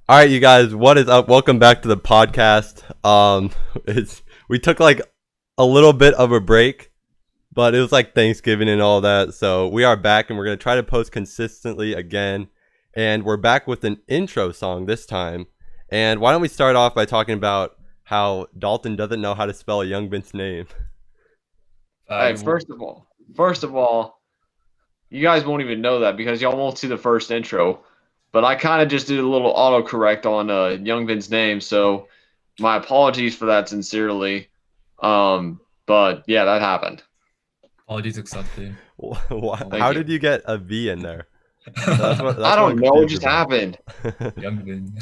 All right, you guys, what is up? Welcome back to the podcast. We took like a little bit of a break, but it was like Thanksgiving and all that. So we are back, and we're gonna try to post consistently again. And we're back with an intro song this time. And why don't we start off by talking about how Dalton doesn't know how to spell Young Vince's name? Hey, first of all, you guys won't even know that because y'all won't see the first intro. But I kind of just did a little autocorrect on Young Vin's name, so my apologies for that sincerely. But yeah, that happened. Apologies accepted. How did you get a V in there? That's what I don't know. It just about. happened. Young Vin.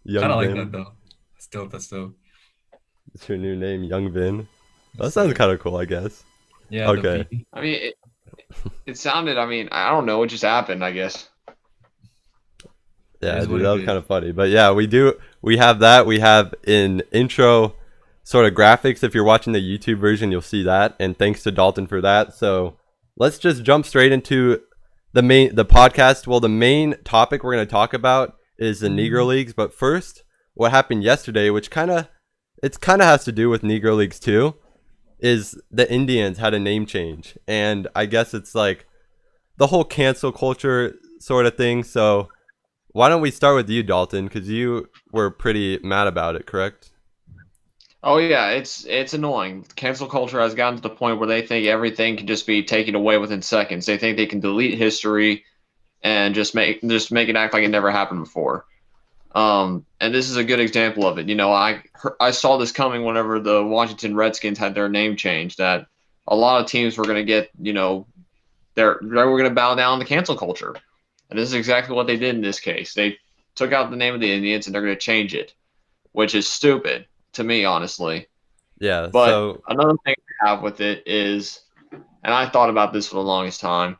Young Kind of like Vin. that though. That's dope. It's your new name, Young Vin. That sounds kind of cool, I guess. Yeah. Okay. The V. I mean, it sounded. I mean, I don't know. It just happened. I guess. Yeah, It is dude, what that it was is. kind of funny. But yeah, we have that. We have an intro sort of graphics. If you're watching the YouTube version, you'll see that. And thanks to Dalton for that. So let's just jump straight into the podcast. Well, the main topic we're going to talk about is the Negro Leagues. But first, what happened yesterday, which kind of has to do with Negro Leagues too, is the Indians had a name change. And I guess it's like the whole cancel culture sort of thing. So why don't we start with you, Dalton? Because you were pretty mad about it, correct? Oh yeah, it's annoying. Cancel culture has gotten to the point where they think everything can just be taken away within seconds. They think they can delete history and just make it act like it never happened before. And this is a good example of it. I saw this coming whenever the Washington Redskins had their name changed. That a lot of teams were going to get, they were going to bow down to cancel culture, and this is exactly what they did in this case. They took out the name of the Indians and they're going to change it, which is stupid to me, honestly. Yeah. But So another thing I have with it is, and I thought about this for the longest time.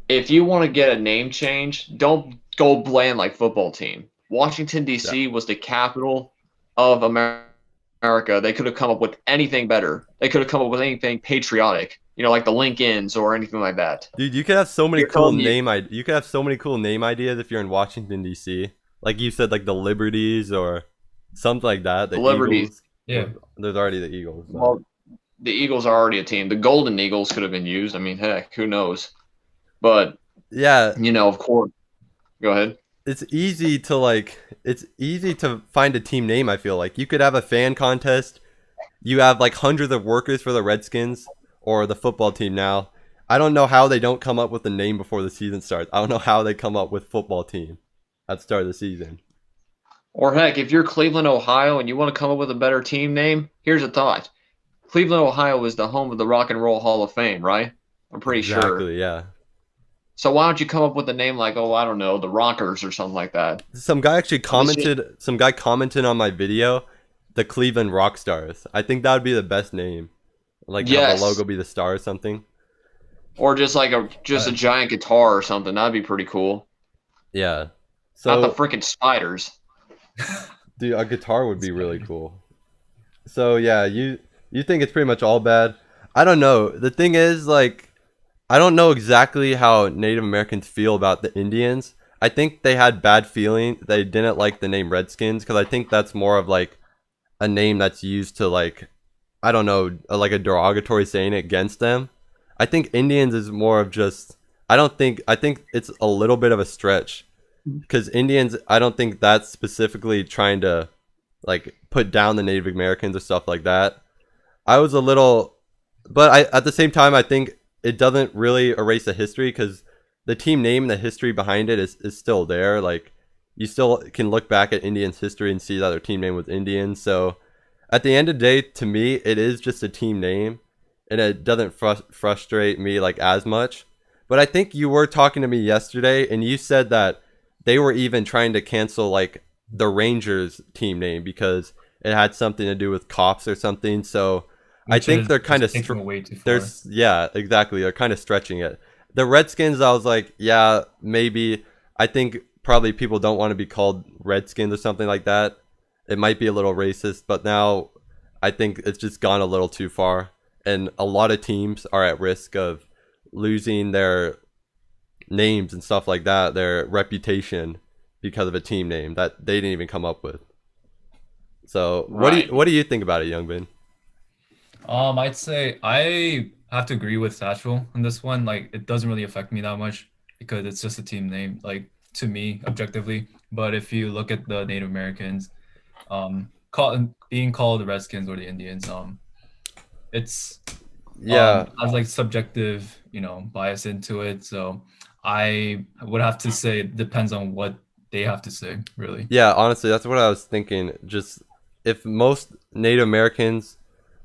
If you want to get a name change, don't go bland like football team. Washington yeah, D.C. was the capital of America. They could have come up with anything better. They could have come up with anything patriotic, like the Lincolns or anything like that. dude, you could have so many You're cool telling me you could have so many cool name ideas if you're in Washington D.C. Like you said, like the Liberties or something like that. the The Liberties. Eagles. Yeah. Well, there's already the Eagles. But Well, the Eagles are already a team. The Golden Eagles could have been used. I mean, heck, who knows? But yeah, of course. Go ahead. it's easy to find a team name. I feel like you could have a fan contest. You have like hundreds of workers for the Redskins or the football team now. I don't know how they don't come up with a name before the season starts. I don't know how they come up with football team at the start of the season. Or heck, if you're Cleveland, Ohio, and you want to come up with a better team name, here's a thought. Cleveland, Ohio is the home of the Rock and Roll Hall of Fame, right? I'm pretty sure. Exactly, yeah. So why don't you come up with a name like, oh, I don't know, the Rockers or something like that? Some guy actually This shit, commented. Some guy commented on my video, the Cleveland Rock Stars. I think that would be the best name. Like have the yes, logo be the star or something. or just like a Uh, giant guitar or something. That'd be pretty cool. Yeah. Not the So, freaking spiders. dude, a guitar would be really Spider. cool. So yeah, you think it's pretty much all bad? I don't know. The thing is, like, I don't know exactly how Native Americans feel about the Indians. I think they had bad feeling. They didn't like the name Redskins because I think that's more of like a name that's used to like, I don't know, like a derogatory saying against them. I think Indians is more of just. I think it's a little bit of a stretch because Indians. I don't think that's specifically trying to like put down the Native Americans or stuff like that. I was a little, but I at the same time I think it doesn't really erase the history because the team name and the history behind it is still there. Like you still can look back at Indians history and see that their team name was Indian. So at the end of the day, to me, it is just a team name, and it doesn't frustrate me like as much. But I think you were talking to me yesterday, and you said that they were even trying to cancel like the Rangers team name because it had something to do with cops or something. So I which think is they're kind just of taking it way too far. there's yeah, exactly. They're kind of stretching it. The Redskins, I was like, yeah, maybe. I think probably people don't want to be called Redskins or something like that. It might be a little racist, but now I think it's just gone a little too far. And a lot of teams are at risk of losing their names and stuff like that, their reputation, because of a team name that they didn't even come up with. So Right. what do you think about it, Youngbin? I'd say I have to agree with Satchel on this one. Like, it doesn't really affect me that much because it's just a team name, like to me, objectively. But if you look at the Native Americans, being called the Redskins or the Indians, it's Yeah, has like subjective, bias into it. So I would have to say it depends on what they have to say, really. yeah. Honestly, that's what I was thinking. Just if most Native Americans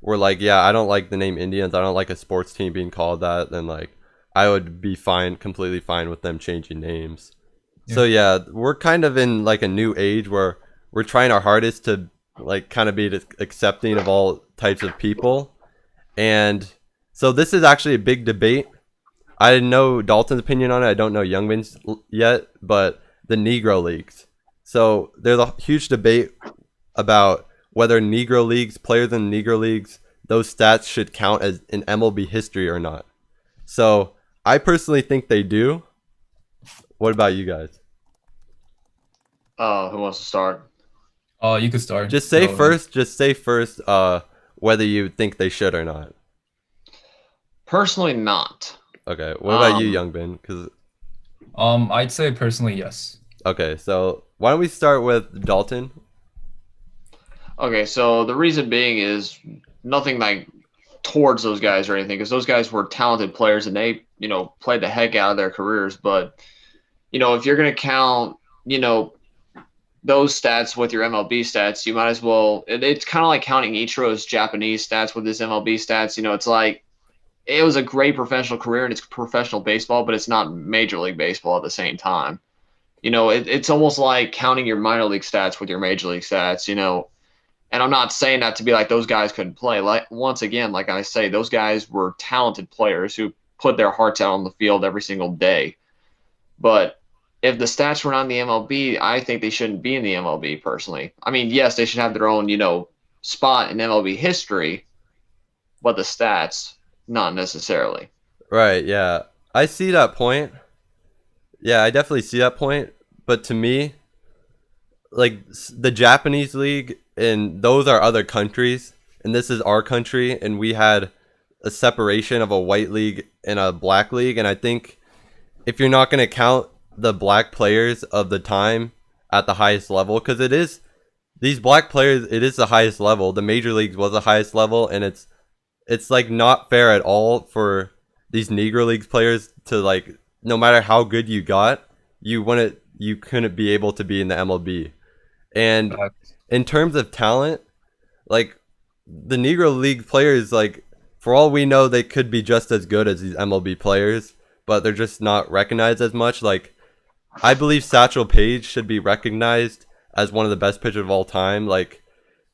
were like, yeah, I don't like the name Indians. I don't like a sports team being called that. Then like, I would be fine, completely fine with them changing names. So Yeah. yeah, we're kind of in like a new age where we're trying our hardest to like kind of be accepting of all types of people. And so this is actually a big debate. I didn't know Dalton's opinion on it. I don't know Youngman's yet, but the Negro Leagues. So there's a huge debate about whether Negro Leagues, players in Negro Leagues, those stats should count as in MLB history or not. So I personally think they do. What about you guys? Who wants to start? You could start. Just say Go ahead. first. Just say first. Whether you think they should or not. Personally, not. Okay. What about you, Um, Youngbin? Because I'd say personally, yes. okay. So why don't we start with Dalton? okay, so the reason being is nothing like towards those guys or anything, because those guys were talented players and they, played the heck out of their careers. But, if you're going to count, those stats with your MLB stats, you might as well. It's kind of like counting Ichiro's Japanese stats with his MLB stats. It's like it was a great professional career and it's professional baseball, but it's not Major League Baseball at the same time. It's almost like counting your minor league stats with your major league stats. And I'm not saying that to be like those guys couldn't play. Like once again, like I say, those guys were talented players who put their hearts out on the field every single day. But if the stats were not in the MLB, I think they shouldn't be in the MLB personally. I mean, yes, they should have their own, spot in MLB history, but the stats, not necessarily. Right. Yeah. I see that point. Yeah, I definitely see that point. But to me, like the Japanese league and those are other countries, and this is our country, and we had a separation of a white league and a black league, and I think if you're not going to count the black players of the time at the highest level, because it is these black players, it is the highest level. The major leagues was the highest level, and it's like not fair at all for these Negro Leagues players to like no matter how good you got, you couldn't be able to be in the MLB. And Facts. in terms of talent, like the Negro League players, like for all we know, they could be just as good as these MLB players, but they're just not recognized as much. Like I believe Satchel Paige should be recognized as one of the best pitchers of all time. Like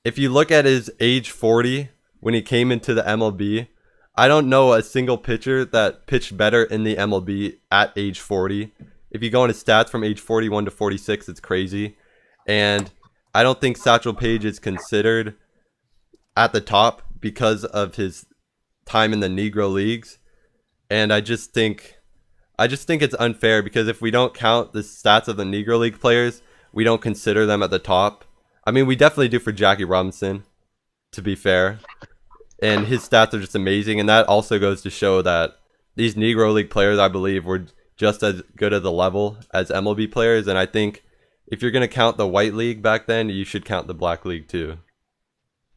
if you look at his age 40 when he came into the MLB, I don't know a single pitcher that pitched better in the MLB at age 40. If you go into stats from age 41 to 46, it's crazy. And I don't think Satchel Paige is considered at the top because of his time in the Negro Leagues. And I just think it's unfair because if we don't count the stats of the Negro League players, we don't consider them at the top. I mean, we definitely do for Jackie Robinson, to be fair. And his stats are just amazing. And that also goes to show that these Negro League players, I believe, were just as good at the level as MLB players. And I think if you're going to count the White League back then, you should count the Black League too.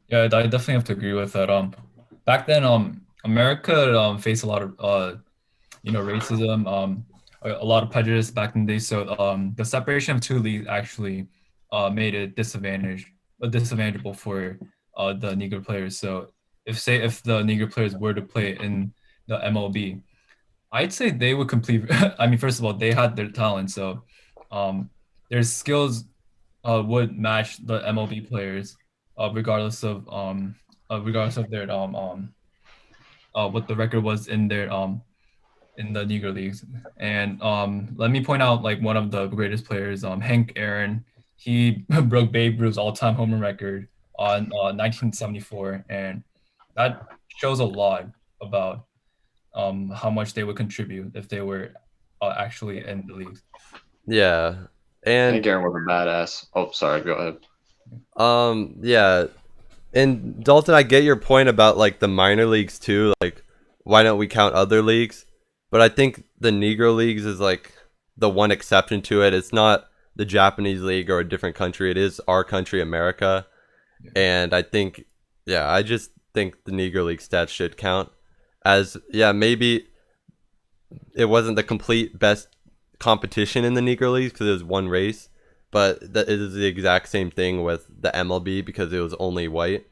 Yeah, I definitely have to agree with that. Back then, America faced a lot of racism, a lot of prejudice back in the day. So the separation of two leagues actually made it disadvantageable for the Negro players. So if the Negro players were to play in the MLB, I'd say they would complete. I mean, first of all, they had their talent, so um, their skills would match the MLB players, regardless of their what the record was in the Negro Leagues. And let me point out like one of the greatest players, Hank Aaron. He broke Babe Ruth's all-time home run record on 1974, and that shows a lot about how much they would contribute if they were actually in the leagues. Yeah. And Hank Aaron was a badass. Oh, sorry. Go ahead. yeah. And Dalton, I get your point about like the minor leagues too. Like, why don't we count other leagues? But I think the Negro Leagues is like the one exception to it. It's not the Japanese league or a different country. It is our country, America. And I think, yeah, I just think the Negro League stats should count. As, yeah, maybe it wasn't the complete best competition in the Negro Leagues because it was one race, but that is the exact same thing with the MLB because it was only white.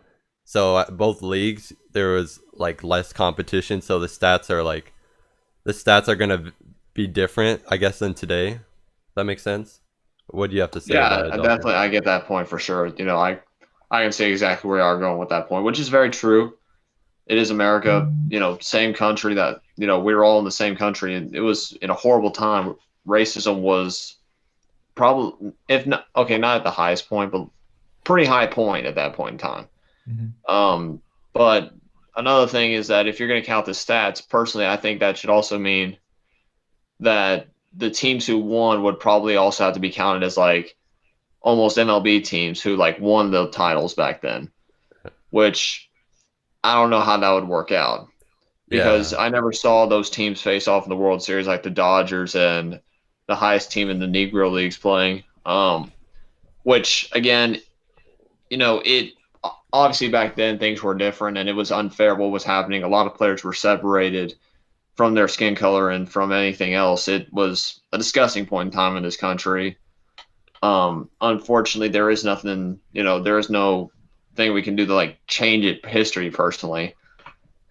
So both leagues there was like less competition, so the stats are gonna be different, I guess, than today. Does that make sense? What do you have to say Yeah, about it, Dalton? definitely. I get that point for sure. I can see exactly where you are going with that point, which is very true. It is America, same country that, we were all in the same country. And it was in a horrible time. Racism was probably, if not, okay, not at the highest point, but pretty high point at that point in time. But another thing is that if you're going to count the stats, personally, I think that should also mean that the teams who won would probably also have to be counted as like almost MLB teams who like won the titles back then, which I don't know how that would work out because Yeah, I never saw those teams face off in the World Series like the Dodgers and the highest team in the Negro Leagues playing. Which again, it obviously back then things were different and it was unfair what was happening. A lot of players were separated from their skin color and from anything else. It was a disgusting point in time in this country. Unfortunately, there is nothing, there is no thing we can do to like change it history personally.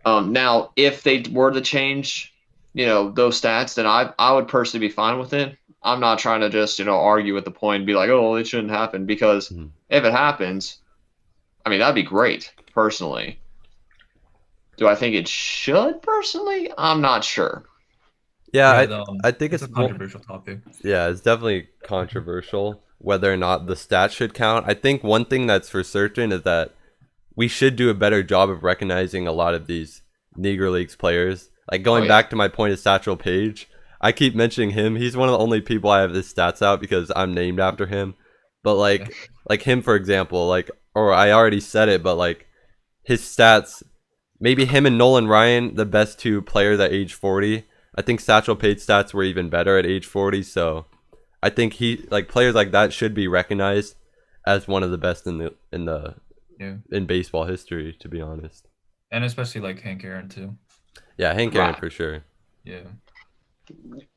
Now, if they were to change, those stats, then I would personally be fine with it. I'm not trying to just, argue with the point and be like, oh, it shouldn't happen because if it happens, I mean, that'd be great personally. Do I think it should personally? I'm not sure. yeah. I think It's a controversial topic. yeah, it's definitely controversial whether or not the stats should count. I think one thing that's for certain is that we should do a better job of recognizing a lot of these Negro Leagues players. Like going yeah. back to my point of Satchel Paige, I keep mentioning him. He's one of the only people I have his stats out because I'm named after him. But like him for example, like or I already said it, but like his stats, maybe him and Nolan Ryan, the best two players at age 40. I think Satchel Paige's stats were even better at age 40. So I think players like that should be recognized as one of the best in baseball history, to be honest. And especially like Hank Aaron too. Yeah, Hank Aaron for sure. Yeah.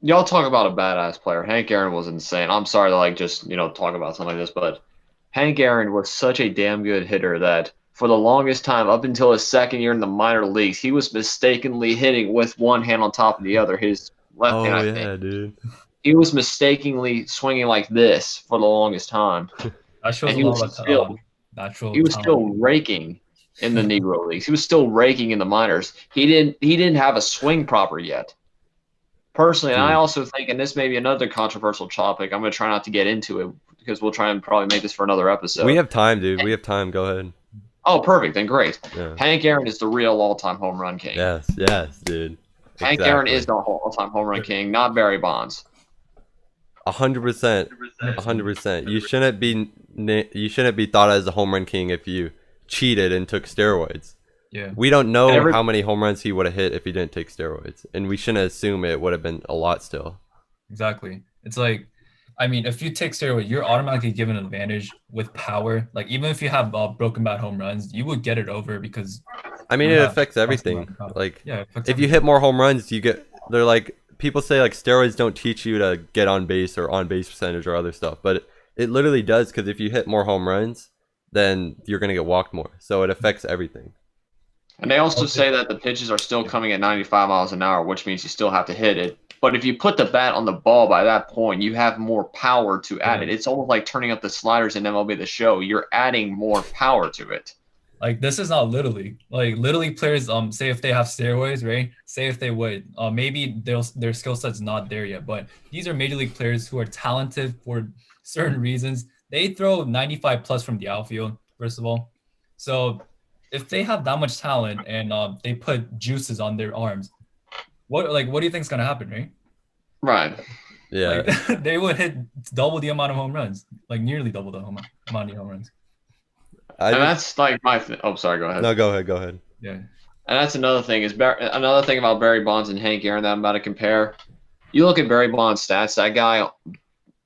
Y'all talk about a badass player. Hank Aaron was insane. I'm sorry to like just, talk about something like this, but Hank Aaron was such a damn good hitter that for the longest time, up until his second year in the minor leagues, he was mistakenly hitting with one hand on top of the other, his left hand, I think. Yeah, dude. He was mistakenly swinging like this for the longest time. That shows And a lot of natural he was talent. still raking in the Negro Leagues. He was still raking in the minors. He didn't have a swing proper yet. Personally, and I also think, and this may be another controversial topic, I'm going to try not to get into it because we'll try and probably make this for another episode. We have time, dude. We have time. Go ahead. Oh, perfect. Then great. Yeah. Hank Aaron is the real all-time home run king. Yes, dude. Hank Aaron is the all-time home run king, not Barry Bonds. 100%. 100%. You shouldn't be thought as a home run king if you cheated and took steroids. Yeah. We don't know how many home runs he would have hit if he didn't take steroids, and we shouldn't assume it would have been a lot still. Exactly. It's like, I mean, if you take steroids, you're automatically given an advantage with power. Like even if you have broken bat home runs, you would get it over because. I mean, it affects everything. Like, if you hit more home runs, they're like, people say like steroids don't teach you to get on base or on base percentage or other stuff, but it literally does, because if you hit more home runs, then you're gonna get walked more. So it affects everything. And they also say that the pitches are still coming at 95 miles an hour, which means you still have to hit it. But if you put the bat on the ball by that point, you have more power to add it. It's almost like turning up the sliders in MLB The Show. You're adding more power to it. Like this is not Little League. Like Little League players, say if they have steroids, right? Say if they would, maybe their skill set's not there yet. But these are major league players who are talented for certain reasons. They throw 95 plus from the outfield, first of all. So if they have that much talent and they put juices on their arms, what do you think is gonna happen, right? Right. Yeah. Like they would hit double the amount of home runs, like nearly double the amount of home runs. I And just that's like oh, sorry, go ahead. no. Go ahead. Go ahead. Yeah. And that's another thing another thing about Barry Bonds and Hank Aaron that I'm about to compare. You look at Barry Bonds' stats. That guy,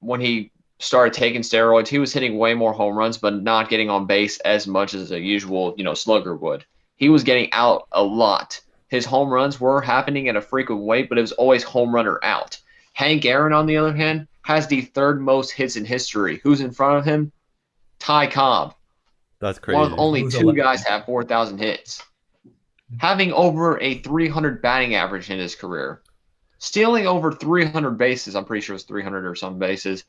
when he started taking steroids, he was hitting way more home runs, but not getting on base as much as a usual, slugger would. He was getting out a lot. His home runs were happening at a frequent rate, but it was always home run or out. Hank Aaron, on the other hand, has the third most hits in history. Who's in front of him? Ty Cobb. That's One of crazy. only Who's two 11? guys have 4,000 hits. Having over a 300 batting average in his career. Stealing over 300 bases. I'm pretty sure it's 300 or some bases.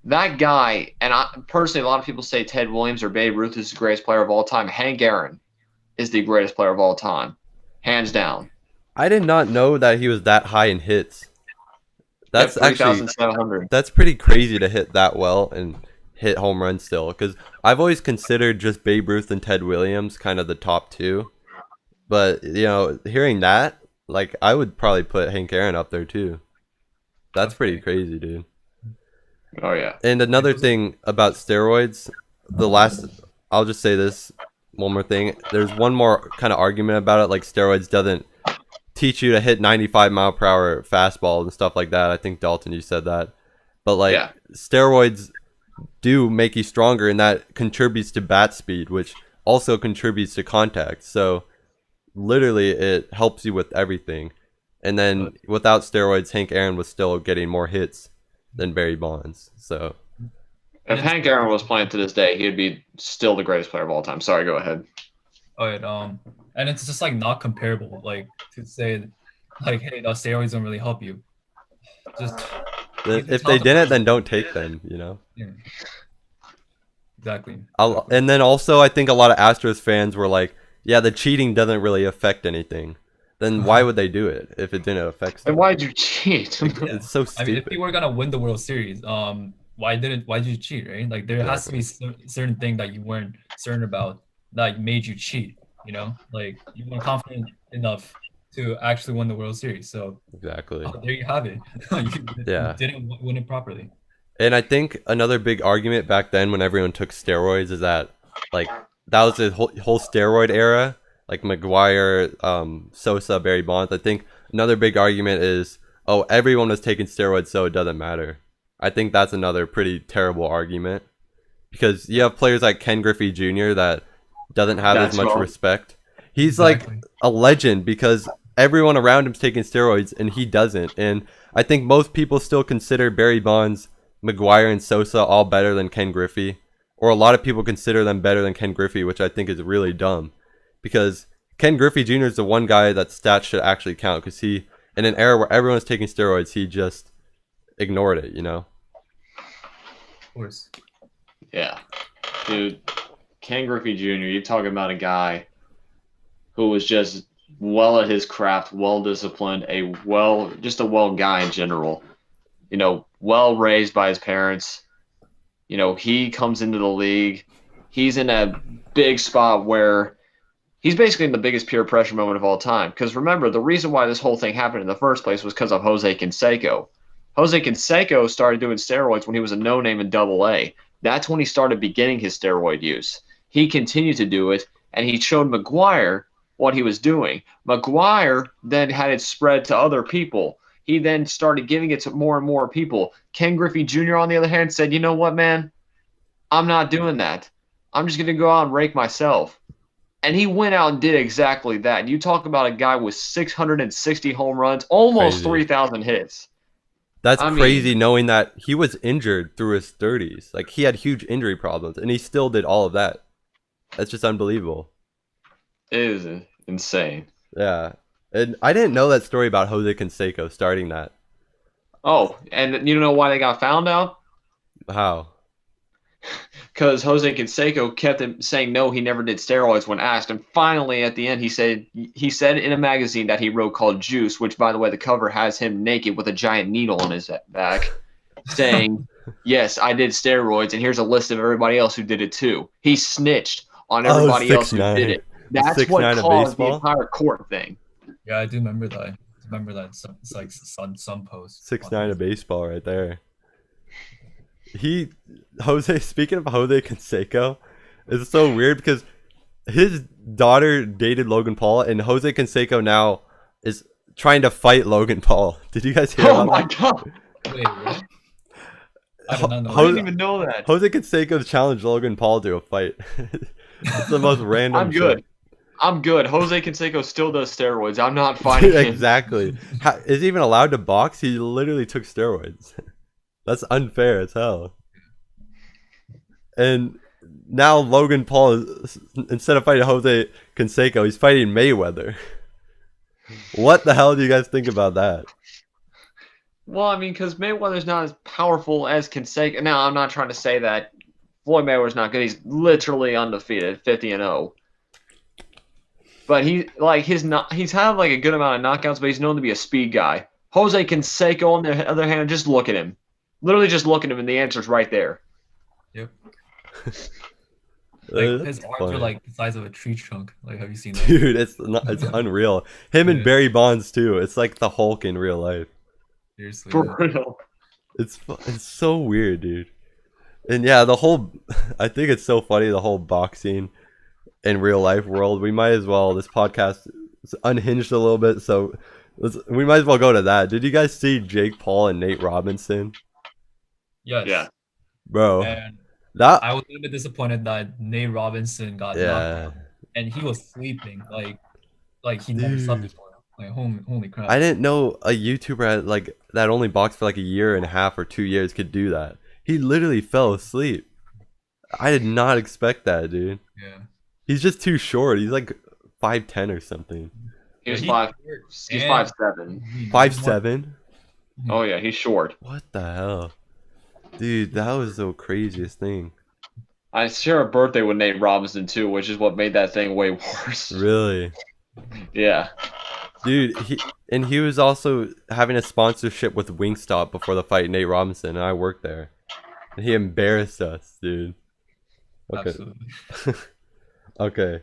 That guy, and personally, a lot of people say Ted Williams or Babe Ruth is the greatest player of all time. Hank Aaron is the greatest player of all time. Hands down. I did not know that he was that high in hits. That's Yep, actually 3,700. that's pretty crazy to hit that well and hit home runs still. Because I've always considered just Babe Ruth and Ted Williams kind of the top two. But hearing that, like I would probably put Hank Aaron up there too. That's pretty crazy, dude. Oh, yeah. And another thing about steroids, I'll just say this one more thing. There's one more kind of argument about it, like steroids doesn't teach you to hit 95-mile-per-hour fastballs and stuff like that. I think Dalton, you said that. But like steroids do make you stronger, and that contributes to bat speed, which also contributes to contact. So literally it helps you with everything. And then without steroids, Hank Aaron was still getting more hits than Barry Bonds. So if Hank Aaron was playing to this day, he'd be still the greatest player of all time. Sorry, go ahead. All right. And it's just like not comparable. Like to say, like, hey, the steroids don't really help you. Just if they didn't, then don't take them. Yeah. Exactly. And then also, I think a lot of Astros fans were like, "Yeah, the cheating doesn't really affect anything." Then why would they do it if it didn't affect them? Then why'd you cheat? It's so I stupid. mean, if you were gonna win the World Series, why did you cheat, right? Like there has to be certain thing that you weren't certain about that made you cheat. Like you weren't confident enough to actually win the World Series. So Exactly. there you have it. You didn't win it properly. And I think another big argument back then when everyone took steroids is that like that was the whole steroid era, like McGuire, Sosa, Barry Bonds. I think another big argument is, oh, everyone was taking steroids, so it doesn't matter. I think that's another pretty terrible argument because you have players like Ken Griffey Jr. that doesn't have as much respect. He's like a legend because everyone around him's taking steroids and he doesn't. And I think most people still consider Barry Bonds, McGuire, and Sosa all better than Ken Griffey. Or a lot of people consider them better than Ken Griffey, which I think is really dumb. Because Ken Griffey Jr. is the one guy that stats should actually count. Because he, in an era where everyone's taking steroids, he just ignored it, Of course. Yeah. Dude, Ken Griffey Jr., you're talking about a guy who was just well at his craft, well disciplined, just a well guy in general. Well raised by his parents. He comes into the league. He's in a big spot where he's basically in the biggest peer pressure moment of all time. Because remember, the reason why this whole thing happened in the first place was because of Jose Canseco. Jose Canseco started doing steroids when he was a no-name in Double-A. That's when he started beginning his steroid use. He continued to do it, and he showed McGuire what he was doing. McGuire then had it spread to other people. He then started giving it to more and more people. Ken Griffey Jr., on the other hand, said, you know what, man? I'm not doing that. I'm just going to go out and rake myself. And he went out and did exactly that. You talk about a guy with 660 home runs, almost 3,000 hits. That's crazy knowing that he was injured through his 30s. Like, he had huge injury problems, and he still did all of that. That's just unbelievable. It is insane. Yeah. And I didn't know that story about Jose Canseco starting that. Oh, and you know why they got found out? How? Because Jose Canseco kept saying no, he never did steroids when asked, and finally at the end he said in a magazine that he wrote called Juice, which by the way the cover has him naked with a giant needle in his back, saying, "Yes, I did steroids, and here's a list of everybody else who did it too." He snitched on everybody else who did it. That's what caused the entire court thing. Yeah, I do remember that. remember that. It's like some post. 6'9" of baseball right there. Speaking of Jose Canseco, it's so weird because his daughter dated Logan Paul, and Jose Canseco now is trying to fight Logan Paul. Did you guys hear Oh about my that? god! Wait, what? I did not know. I didn't even know that. Jose Canseco challenged Logan Paul to a fight. It's the most random I'm good. shit. I'm good. Jose Canseco still does steroids. I'm not fighting him. Exactly. Is he even allowed to box? He literally took steroids. That's unfair as hell. And now Logan Paul is, instead of fighting Jose Canseco, he's fighting Mayweather. What the hell do you guys think about that? Well, I mean, because Mayweather's not as powerful as Canseco. Now, I'm not trying to say that Floyd Mayweather's not good. He's literally undefeated, 50-0. But he's had like a good amount of knockouts, but he's known to be a speed guy. Jose Canseco, on the other hand, just look at him. Literally just look at him, and the answer's right there. Yep. Like his arms funny. are like the size of a tree trunk. Like, have you seen that? Dude, it's unreal. Him and Yeah. Barry Bonds too. It's like the Hulk in real life. Seriously. For man. real. It's so weird, dude. And yeah, I think it's so funny, the whole boxing in real life world. We might as well, this podcast is unhinged a little bit, so we might as well go to that. Did you guys see Jake Paul and Nate Robinson? Yes. Yeah. Bro, And that I was a little bit disappointed that Nate Robinson got knocked yeah. out, and he was sleeping like he never slept Dude. before. Like holy crap! I didn't know a YouTuber that only boxed for like a year and a half or 2 years could do that. He literally fell asleep. I did not expect that, dude. Yeah. He's just too short. He's like 5'10" or something. He was He's 5'7". and 5'7". 5'7"? Oh yeah, he's short. What the hell? Dude, that was the craziest thing. I share a birthday with Nate Robinson too, which is what made that thing way worse. Really? Yeah. Dude, he was also having a sponsorship with Wingstop before the fight, Nate Robinson, and I worked there. And he embarrassed us, dude. Okay. Absolutely. Okay.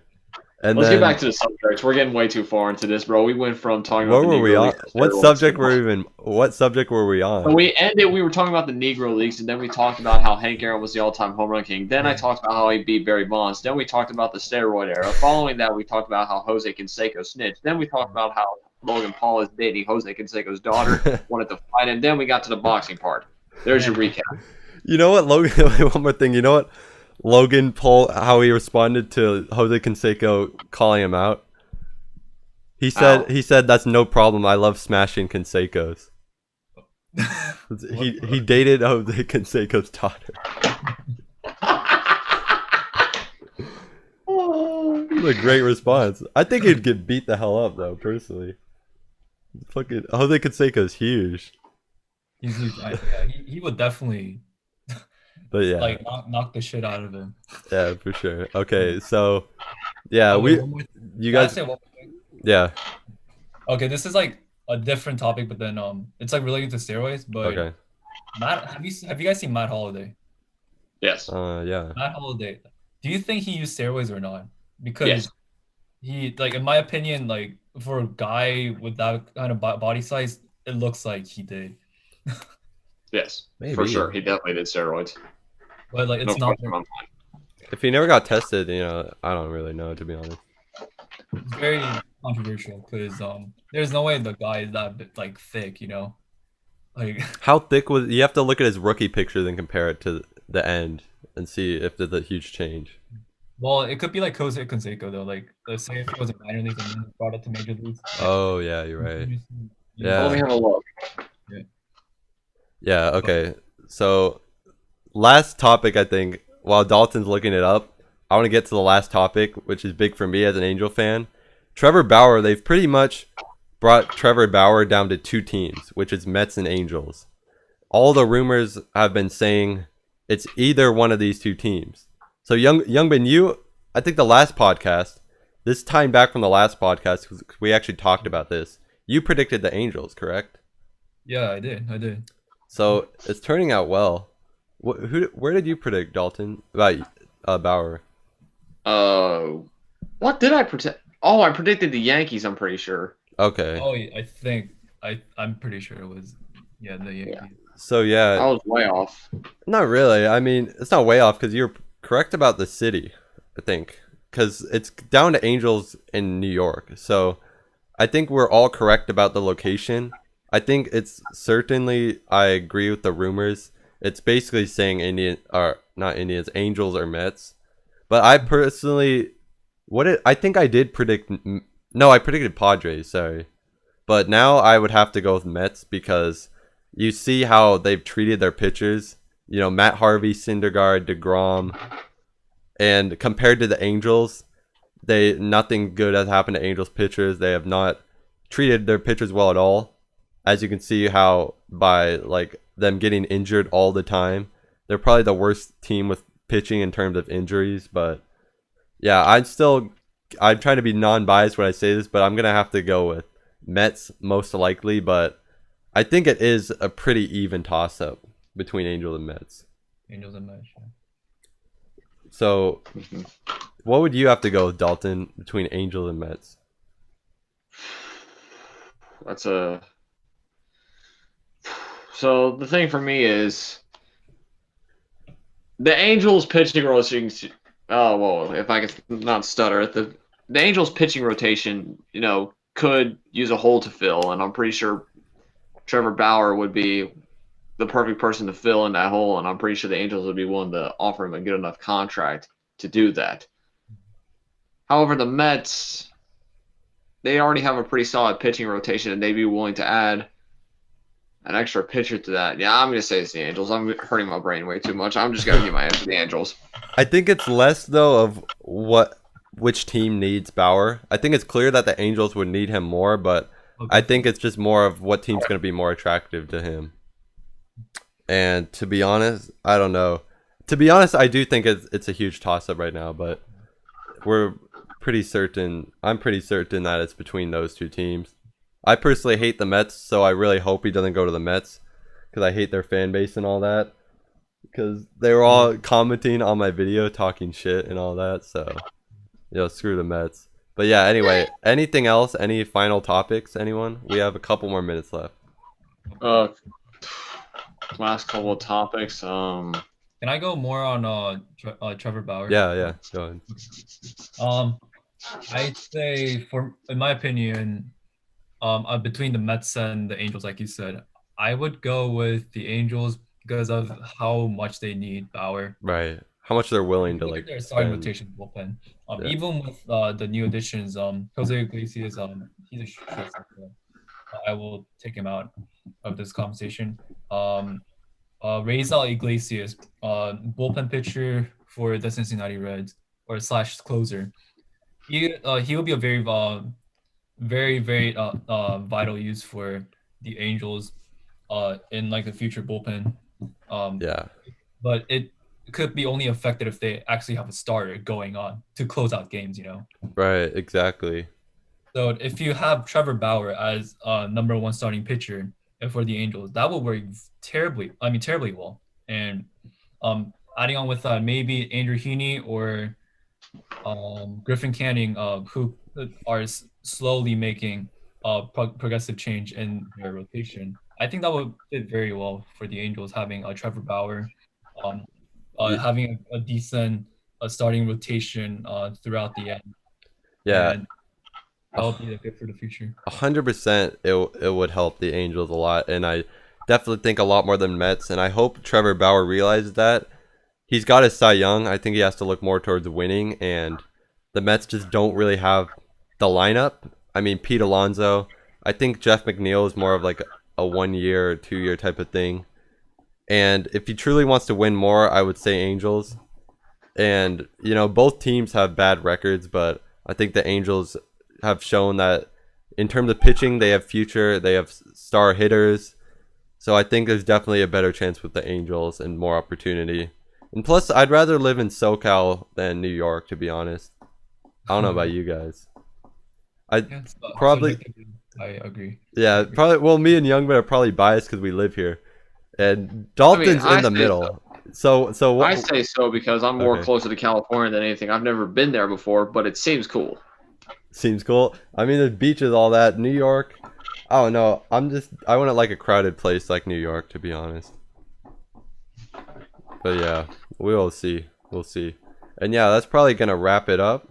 And Let's then, get back to the subjects. We're getting way too far into this, bro. We went from talking what about the were we Negro on? Leagues to What steroids. subject were we on? So we were talking about the Negro Leagues, and then we talked about how Hank Aaron was the all-time home run king. Then I talked about how he beat Barry Bonds. Then we talked about the steroid era. Following that, we talked about how Jose Canseco snitched. Then we talked about how Logan Paul is dating Jose Canseco's daughter, wanted to fight him. Then we got to the boxing part. There's your recap. You know what, Logan? One more thing. You know what, Logan Paul? How he responded to Jose Canseco calling him out. He said that's no problem. I love smashing Cansecos. He dated Jose Canseco's daughter. What a great response. I think he'd get beat the hell up though, personally. Fucking Jose Canseco's huge. He's yeah, he would definitely But yeah. like knock the shit out of him. Yeah, for sure. Okay, so yeah, Oh, wait, one more you Can I guys say one more thing? yeah. Okay, this is like a different topic, but then it's like related to steroids. But Okay. Matt, have you guys seen Matt Holiday? Yes. Yeah. Matt Holiday, do you think he used steroids or not? Because Yes. he, like, in my opinion, like for a guy with that kind of body size, it looks like he did. Yes. Maybe. For sure. He definitely did steroids. But like, it's No not question about If he never got tested, I don't really know, to be honest. it's very controversial because there's no way the guy is that like thick, like How thick was you have to look at his rookie picture then compare it to the end and see if there's a huge change. well, it could be like Jose Canseco though. Like, let's say if he was a minor league and then brought up to major leagues. Oh yeah, you're right. Yeah. Let me have a look. Yeah, okay. So last topic, I think, while Dalton's looking it up, I want to get to the last topic, which is big for me as an Angel fan. Trevor Bauer, they've pretty much brought Trevor Bauer down to two teams, which is Mets and Angels. All the rumors have been saying it's either one of these two teams. So Youngman, I think the last podcast, this time back from the last podcast, 'cause we actually talked about this, you predicted the Angels, correct? Yeah, I did. So it's turning out well. Where did you predict, Dalton, about Bauer? What did I predict? Oh, I predicted the Yankees, I'm pretty sure. Okay. Oh, yeah, I think I'm pretty sure it was, yeah, the Yeah, Yankees. So yeah, I was way off. not really. I mean, it's not way off because you're correct about the city, I think, because it's down to Angels in New York. So I think we're all correct about the location. I think it's certainly, I agree with the rumors. It's basically saying Indian or not Indians, Angels or Mets. But I personally, I think I did predict. No, I predicted Padres. Sorry, but now I would have to go with Mets because you see how they've treated their pitchers. You know, Matt Harvey, Syndergaard, DeGrom, and compared to the Angels, they nothing good has happened to Angels pitchers. They have not treated their pitchers well at all. As you can see how by like them getting injured all the time, they're probably the worst team with pitching in terms of injuries. But yeah, I'm trying to be non-biased when I say this, but I'm gonna have to go with Mets most likely. But I think it is a pretty even toss-up between Angels and Mets. Angels and Mets. Yeah. So Mhm. what would you have to go with, Dalton, between Angels and Mets? That's a. So the thing for me is the Angels pitching rotation. Oh well, if I could not stutter, the Angels pitching rotation, could use a hole to fill, and I'm pretty sure Trevor Bauer would be the perfect person to fill in that hole, and I'm pretty sure the Angels would be willing to offer him a good enough contract to do that. However, the Mets, they already have a pretty solid pitching rotation, and they'd be willing to add an extra pitcher to that. Yeah, I'm going to say it's the Angels. I'm hurting my brain way too much. I'm just going to give my answer to the Angels. I think it's less though of which team needs Bauer. I think it's clear that the Angels would need him more, but I Okay. think it's just more of what team's going to be more attractive to him. And to be honest, I don't know. To be honest, I do think it's a huge toss up right now, but we're pretty certain. I'm pretty certain that it's between those two teams. I personally hate the Mets, so I really hope he doesn't go to the Mets because I hate their fan base and all that. Because they were all commenting on my video, talking shit and all that. So, screw the Mets. But yeah, anyway, anything else? Any final topics? Anyone? We have a couple more minutes left. Uh, last couple of topics. Can I go more on Trevor Bauer? Yeah, go ahead. I'd say in my opinion, between the Mets and the Angels, like you said, I would go with the Angels because of how much they need Bauer. Right. How much they're willing to Look at like their starting spend. rotation bullpen. Yeah. Even with the new additions, Jose Iglesias, he's a shortstop. I will take him out of this conversation. Raisel Iglesias, bullpen pitcher for the Cincinnati Reds or / closer. He will be a very vital use for the Angels in like the future bullpen. Yeah. But it could be only affected if they actually have a starter going on to close out games, Right. Exactly. So if you have Trevor Bauer as number one starting pitcher for the Angels, that will work terribly well. And adding on with maybe Andrew Heaney or Griffin Canning, who are slowly making progressive change in their rotation. I think that would fit very well for the Angels having Trevor Bauer, um, Ye- having a decent starting rotation throughout the end, Yeah. and that would be good for the future. 100%. It would help the Angels a lot, and I definitely think a lot more than Mets. And I hope Trevor Bauer realizes that. He's got his Cy Young. I think he has to look more towards winning, and the Mets just don't really have the lineup. I mean, Pete Alonso. I think Jeff McNeil is more of like a 1 year or 2 year type of thing. And if he truly wants to win more, I would say Angels. And both teams have bad records, but I think the Angels have shown that in terms of pitching, they have future. They have star hitters. So I think there's definitely a better chance with the Angels and more opportunity. And plus, I'd rather live in SoCal than New York, to be honest. I don't know about you guys. I Yeah, probably, subjectively, I agree. yeah, probably. Well, me and Youngman are probably biased because we live here, and Dalton's I in the say middle. So what? I say so because I'm more Okay. closer to California than anything. I've never been there before, but it seems cool. Seems cool. I mean, the beaches, all that. New York, I don't know. I want it like a crowded place like New York, to be honest. But yeah, we'll see. We'll see. And yeah, that's probably gonna wrap it up.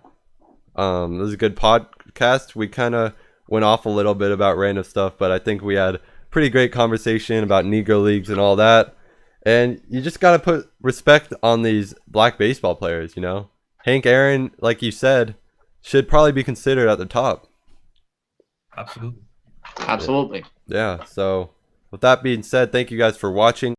This is a good podcast. We kind of went off a little bit about random stuff, but I think we had pretty great conversation about Negro Leagues and all that. And you just gotta put respect on these black baseball players. You know, Hank Aaron, like you said, should probably be considered at the top. Absolutely. Absolutely. Yeah. So with that being said, thank you guys for watching.